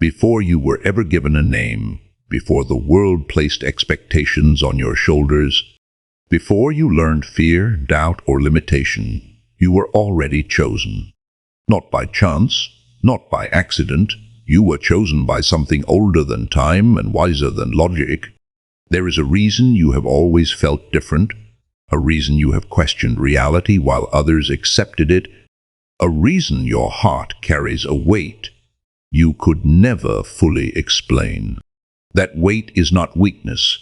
Before you were ever given a name, before the world placed expectations on your shoulders, before you learned fear, doubt, or limitation, you were already chosen. Not by chance, not by accident. You were chosen by something older than time and wiser than logic. There is a reason you have always felt different, a reason you have questioned reality while others accepted it, a reason your heart carries a weight you could never fully explain. That weight is not weakness.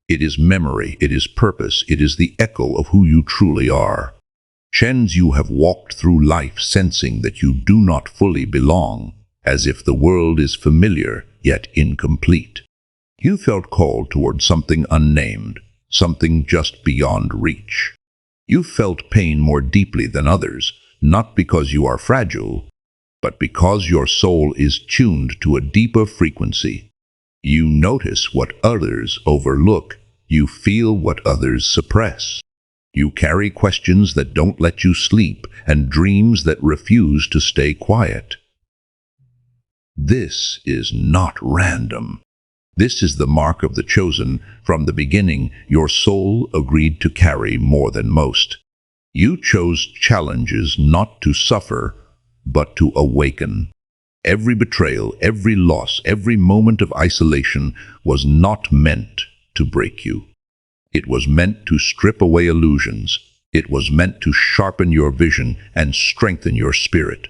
It is memory, it is purpose, it is the echo of who you truly are. Shens, you have walked through life sensing that you do not fully belong, as if the world is familiar yet incomplete. You felt called toward something unnamed, something just beyond reach. You felt pain more deeply than others, not because you are fragile, but because your soul is tuned to a deeper frequency. You notice what others overlook. You feel what others suppress. You carry questions that don't let you sleep and dreams that refuse to stay quiet. This is not random. This is the mark of the chosen. From the beginning, your soul agreed to carry more than most. You chose challenges not to suffer, but to awaken. Every betrayal, every loss, every moment of isolation was not meant to break you. It was meant to strip away illusions. It was meant to sharpen your vision and strengthen your spirit.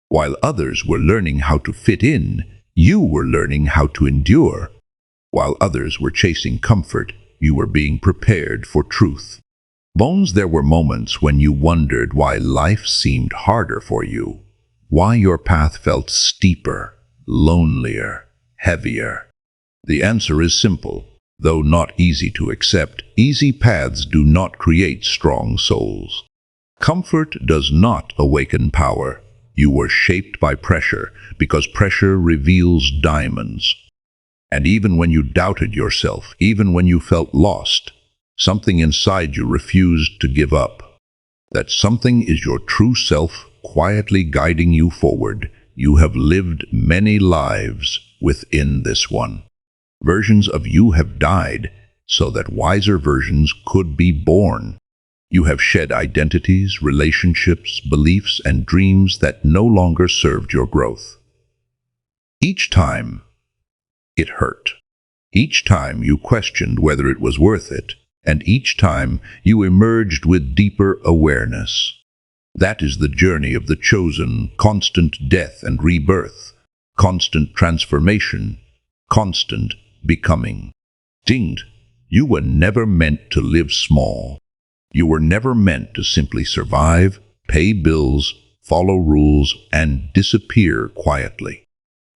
While others were learning how to fit in, you were learning how to endure. While others were chasing comfort, you were being prepared for truth. Bones, there were moments when you wondered why life seemed harder for you, why your path felt steeper, lonelier, heavier. The answer is simple. Though not easy to accept, easy paths do not create strong souls. Comfort does not awaken power. You were shaped by pressure, because pressure reveals diamonds. And even when you doubted yourself, even when you felt lost, something inside you refused to give up. That something is your true self, quietly guiding you forward. You have lived many lives within this one. Versions of you have died so that wiser versions could be born. You have shed identities, relationships, beliefs, and dreams that no longer served your growth. Each time, it hurt. Each time you questioned whether it was worth it, and each time you emerged with deeper awareness. That is the journey of the chosen: constant death and rebirth, constant transformation, constant becoming. Distinct, you were never meant to live small. You were never meant to simply survive, pay bills, follow rules, and disappear quietly.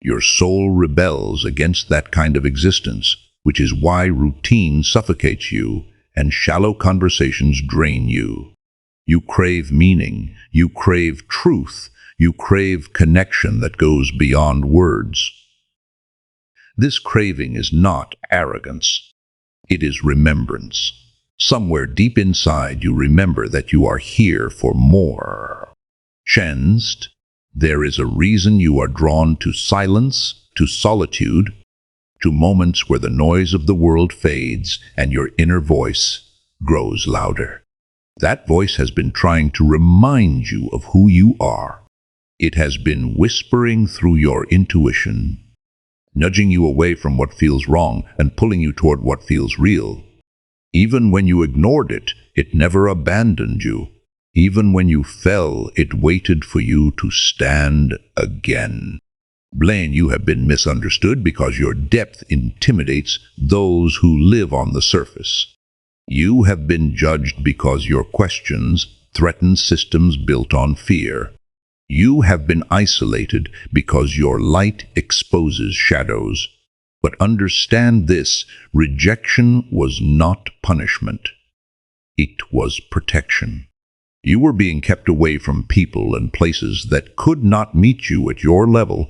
Your soul rebels against that kind of existence, which is why routine suffocates you and shallow conversations drain you. You crave meaning, you crave truth, you crave connection that goes beyond words. This craving is not arrogance. It is remembrance. Somewhere deep inside you remember that you are here for more. Chensed, there is a reason you are drawn to silence, to solitude, to moments where the noise of the world fades and your inner voice grows louder. That voice has been trying to remind you of who you are. It has been whispering through your intuition, nudging you away from what feels wrong and pulling you toward what feels real. Even when you ignored it, it never abandoned you. Even when you fell, it waited for you to stand again. Blaine, you have been misunderstood because your depth intimidates those who live on the surface. You have been judged because your questions threaten systems built on fear. You have been isolated because your light exposes shadows. But understand this: rejection was not punishment. It was protection. You were being kept away from people and places that could not meet you at your level,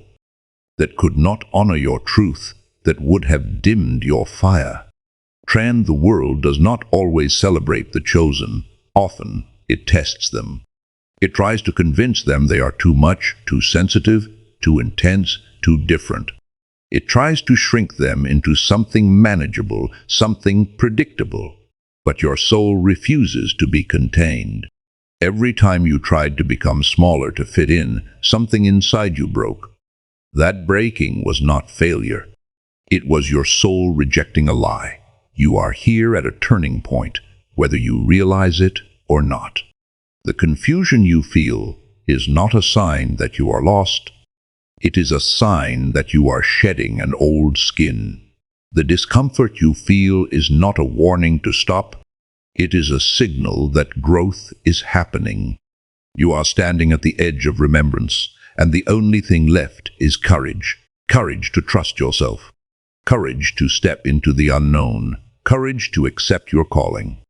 that could not honor your truth, that would have dimmed your fire. The world does not always celebrate the chosen. Often, it tests them. It tries to convince them they are too much, too sensitive, too intense, too different. It tries to shrink them into something manageable, something predictable. But your soul refuses to be contained. Every time you tried to become smaller to fit in, something inside you broke. That breaking was not failure. It was your soul rejecting a lie. You are here at a turning point, whether you realize it or not. The confusion you feel is not a sign that you are lost. It is a sign that you are shedding an old skin. The discomfort you feel is not a warning to stop. It is a signal that growth is happening. You are standing at the edge of remembrance, and the only thing left is courage. Courage to trust yourself. Courage to step into the unknown. Courage to accept your calling.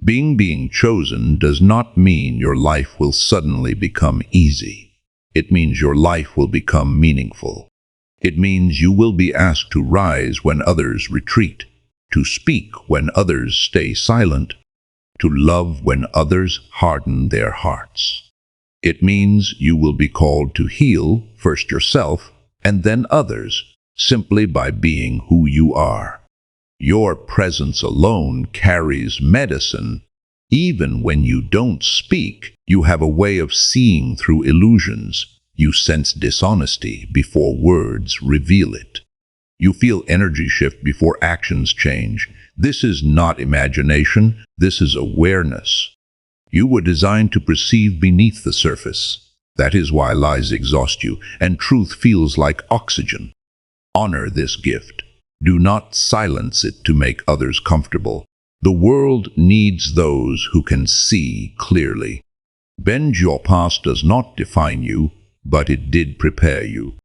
Being chosen does not mean your life will suddenly become easy. It means your life will become meaningful. It means you will be asked to rise when others retreat, to speak when others stay silent, to love when others harden their hearts. It means you will be called to heal first yourself and then others, simply by being who you are. Your presence alone carries medicine. Even when you don't speak, you have a way of seeing through illusions. You sense dishonesty before words reveal it. You feel energy shift before actions change. This is not imagination, this is awareness. You were designed to perceive beneath the surface. That is why lies exhaust you, and truth feels like oxygen. Honor this gift. Do not silence it to make others comfortable. The world needs those who can see clearly. Bend your past does not define you, but it did prepare you.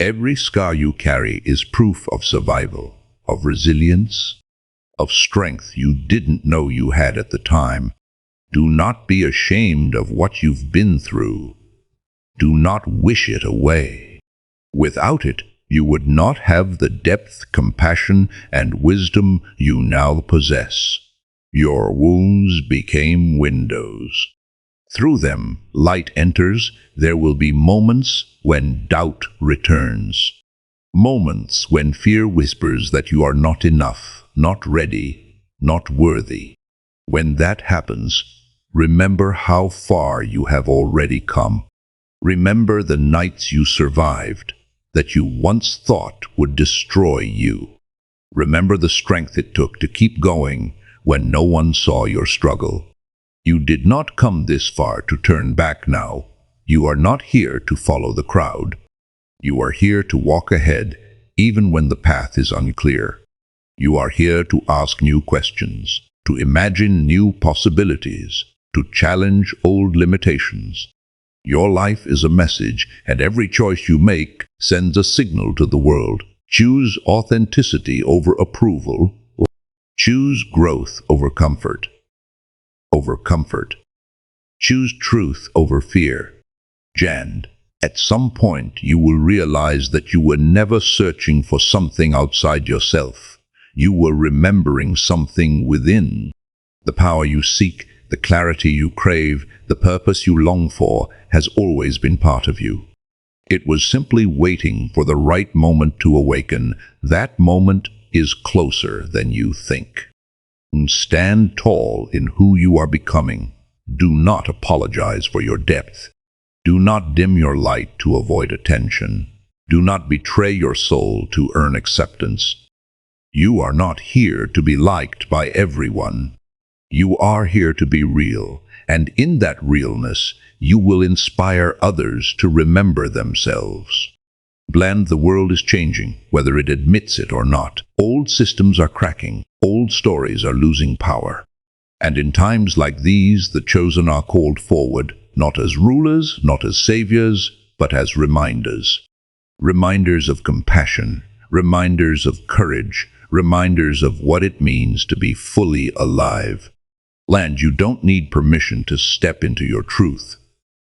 Every scar you carry is proof of survival, of resilience, of strength you didn't know you had at the time. Do not be ashamed of what you've been through. Do not wish it away. Without it, you would not have the depth, compassion, and wisdom you now possess. Your wounds became windows. Through them, light enters. There will be moments when doubt returns. Moments when fear whispers that you are not enough, not ready, not worthy. When that happens, remember how far you have already come. Remember the nights you survived, that you once thought would destroy you. Remember the strength it took to keep going when no one saw your struggle. You did not come this far to turn back now. You are not here to follow the crowd. You are here to walk ahead, even when the path is unclear. You are here to ask new questions, to imagine new possibilities, to challenge old limitations. Your life is a message, and every choice you make sends a signal to the world. Choose authenticity over approval. Choose growth over comfort. Choose truth over fear. And at some point you will realize that you were never searching for something outside yourself. You were remembering something within. The power you seek, the clarity you crave, the purpose you long for has always been part of you. It was simply waiting for the right moment to awaken. That moment is closer than you think. Stand tall in who you are becoming. Do not apologize for your depth. Do not dim your light to avoid attention. Do not betray your soul to earn acceptance. You are not here to be liked by everyone. You are here to be real, and in that realness, you will inspire others to remember themselves. The world is changing, whether it admits it or not. Old systems are cracking. Old stories are losing power. And in times like these, the chosen are called forward, not as rulers, not as saviors, but as reminders. Reminders of compassion, reminders of courage, reminders of what it means to be fully alive. You don't need permission to step into your truth.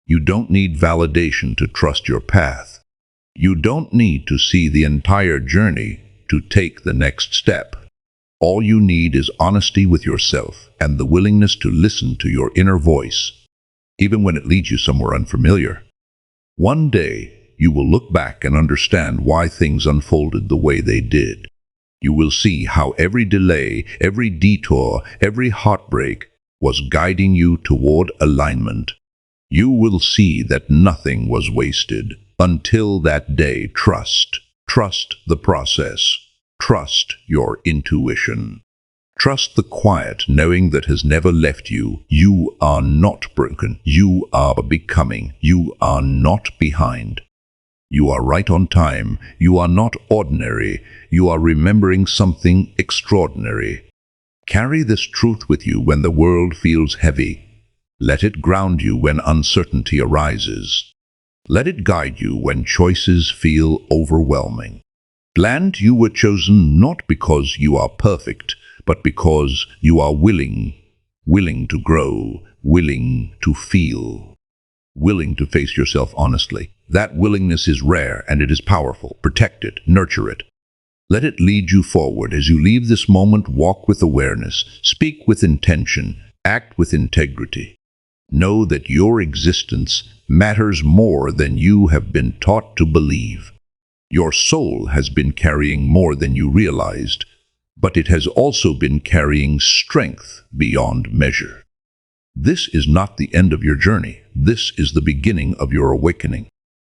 You don't need validation to trust your path. You don't need to see the entire journey to take the next step. All you need is honesty with yourself and the willingness to listen to your inner voice, even when it leads you somewhere unfamiliar. One day, you will look back and understand why things unfolded the way they did. You will see how every delay, every detour, every heartbreak was guiding you toward alignment. You will see that nothing was wasted. Until that day, trust. Trust the process. Trust your intuition. Trust the quiet knowing that has never left you. You are not broken. You are becoming. You are not behind. You are right on time. You are not ordinary. You are remembering something extraordinary. Carry this truth with you when the world feels heavy. Let it ground you when uncertainty arises. Let it guide you when choices feel overwhelming. Land, you were chosen not because you are perfect, but because you are willing to grow, willing to feel, willing to face yourself honestly. That willingness is rare and it is powerful. Protect it, nurture it. Let it lead you forward. As you leave this moment, walk with awareness, speak with intention, act with integrity. Know that your existence matters more than you have been taught to believe. Your soul has been carrying more than you realized, but it has also been carrying strength beyond measure. This is not the end of your journey. This is the beginning of your awakening.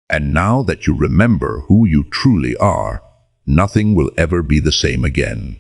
And now that you remember who you truly are, nothing will ever be the same again.